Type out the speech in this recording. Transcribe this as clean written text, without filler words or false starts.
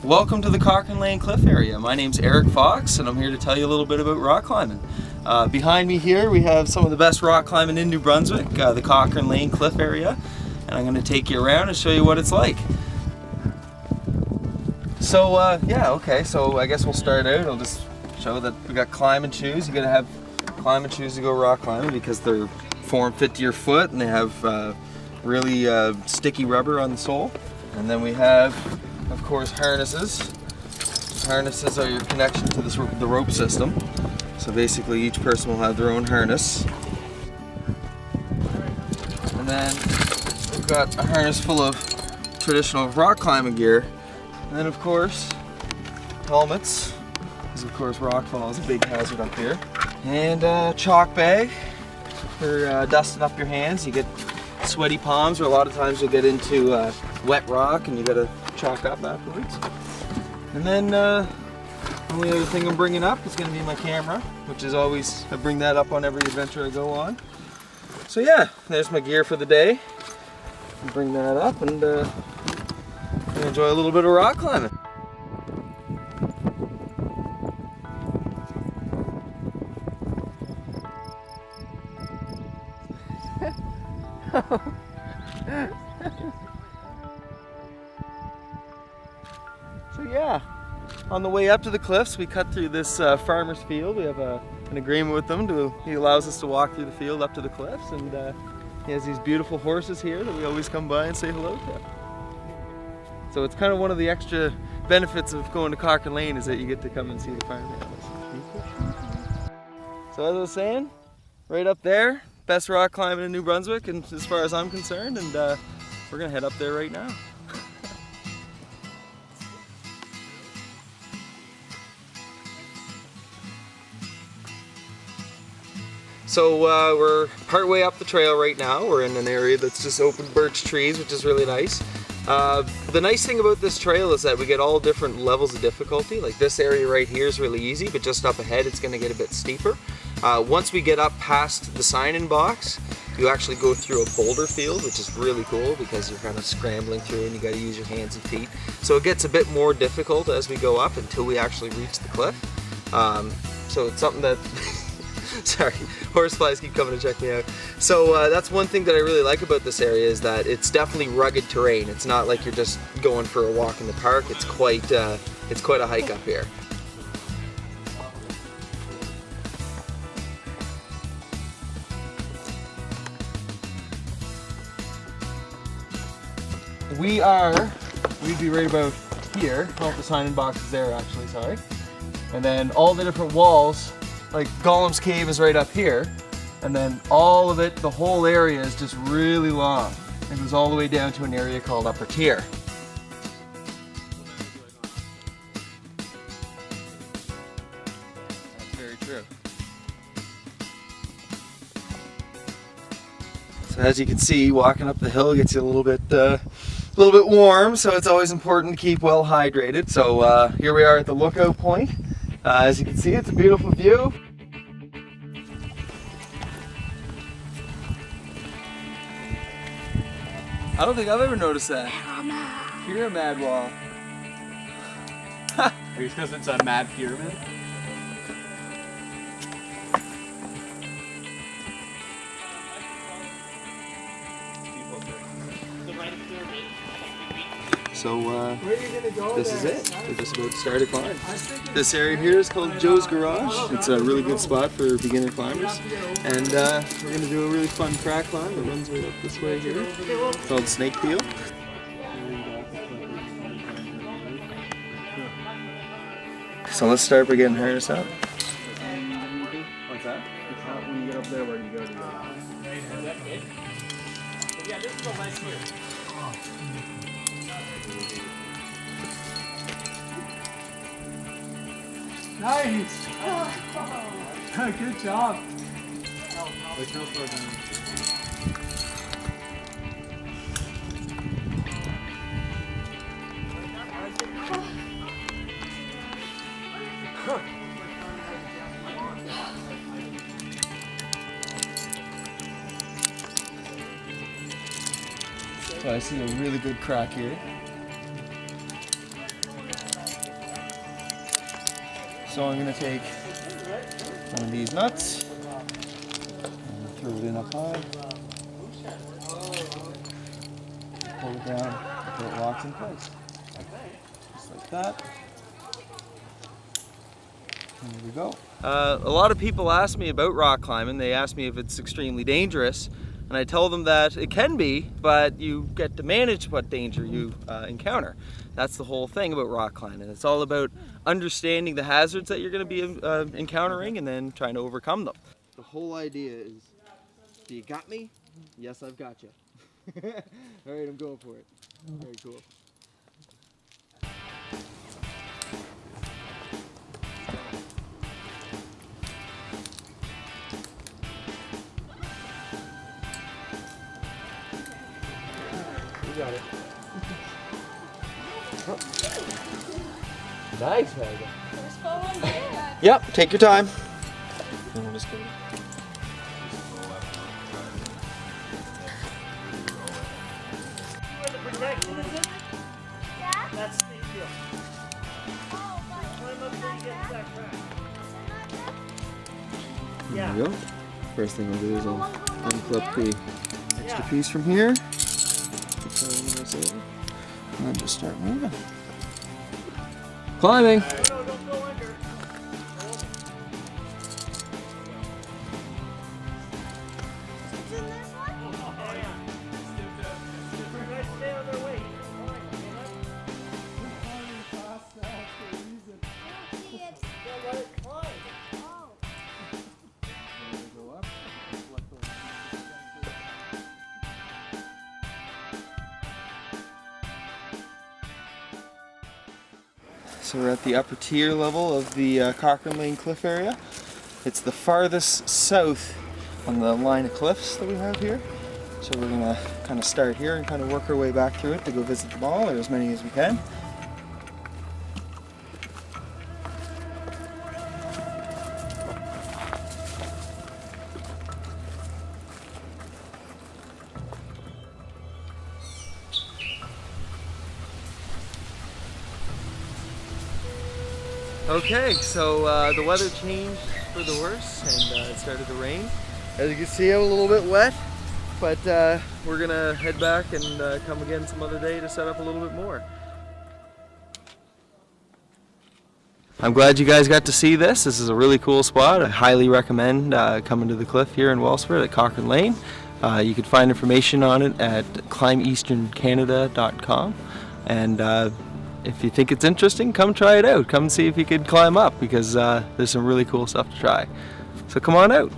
Welcome to the Cochrane Lane Cliff area. My name's Eric Fox and I'm here to tell you a little bit about rock climbing. Behind me here we have some of the best rock climbing in New Brunswick, the Cochrane Lane Cliff area, and I'm going to take you around and show you what it's like. So so I guess we'll start out. I'll just show that we got climbing shoes. You got to have climbing shoes to go rock climbing because they're form-fit to your foot and they have really sticky rubber on the sole. And then we have, of course, harnesses. Harnesses are your connection to the rope system. So basically each person will have their own harness. And then we've got a harness full of traditional rock climbing gear. And then of course, helmets, because of course rockfall is a big hazard up here. And a chalk bag for dusting up your hands. You get sweaty palms, or a lot of times you'll get into wet rock and you gotta chalk up afterwards. And then the only other thing I'm bringing up is going to be my camera, which is always, I bring that up on every adventure I go on. So yeah, there's my gear for the day. I'll bring that up and enjoy a little bit of rock climbing. So yeah, on the way up to the cliffs we cut through this farmer's field. We have an agreement with them. He allows us to walk through the field up to the cliffs, and he has these beautiful horses here that we always come by and say hello to. So it's kind of one of the extra benefits of going to Cochrane Lane is that you get to come and see the farm animals. So as I was saying, right up there, best rock climbing in New Brunswick, and as far as I'm concerned, and we're gonna head up there right now. So we're partway up the trail right now. We're in an area that's just open birch trees, which is really nice. The nice thing about this trail is that we get all different levels of difficulty. Like this area right here is really easy, but just up ahead it's going to get a bit steeper. Once we get up past the sign-in box, you actually go through a boulder field, which is really cool because you're kind of scrambling through and you got to use your hands and feet. So it gets a bit more difficult as we go up until we actually reach the cliff. So it's something that sorry, horseflies keep coming to check me out. So that's one thing that I really like about this area is that it's definitely rugged terrain. It's not like you're just going for a walk in the park. It's quite a hike up here. We'd be right about here. Oh, the sign-in box is there actually, sorry. And then all the different walls, like Gollum's Cave is right up here, and then all of it, the whole area is just really long. It goes all the way down to an area called Upper Tier. That's very true. So as you can see, walking up the hill gets you a little bit warm, so it's always important to keep well hydrated. So here we are at the lookout point. As you can see, it's a beautiful view. I don't think I've ever noticed that. Pyramid wall. Because it's a mad pyramid? So this is it. We're just about to start a climb. This area here is called Joe's Garage. It's a really good spot for beginner climbers. And we're going to do a really fun crack climb that runs right up this way here. It's called Snake Peel. So let's start by getting harnessed up. What's that? It's not when you get up there where you go to go. Yeah, this is a nice here. Nice! Good job! There's no further. So I see a really good crack here. So I'm going to take one of these nuts and throw it in up high. Pull it down until it locks in place. Just like that. And there we go. A lot of people ask me about rock climbing. They ask me if it's extremely dangerous. And I tell them that it can be, but you get to manage what danger you encounter. That's the whole thing about rock climbing. It's all about understanding the hazards that you're going to be encountering and then trying to overcome them. The whole idea is, do you got me? Yes, I've got you. All right, I'm going for it. Very cool. You got it. Nice, Magda. Yep, take your time. And we'll just go. Where the protection is in? Yeah. That's the deal. Climb up till you get to that crack. There we go. First thing I'll do is I'll unclip the extra piece from here. And then just start moving. Climbing. No, don't go under. It's in this one? Oh, yeah. You guys stay on their way. Don't let it climb. Oh. So we're at the upper tier level of the Cochrane Lane Cliff area. It's the farthest south on the line of cliffs that we have here. So we're gonna kind of start here and kind of work our way back through it to go visit them all, or as many as we can. Okay, so the weather changed for the worse and it started to rain. As you can see, I'm a little bit wet, but we're gonna head back and come again some other day to set up a little bit more. I'm glad you guys got to see this. This is a really cool spot. I highly recommend coming to the cliff here in Welsford at Cochrane Lane. You can find information on it at climeasterncanada.com. And if you think it's interesting, come try it out. Come see if you could climb up, because there's some really cool stuff to try. So come on out.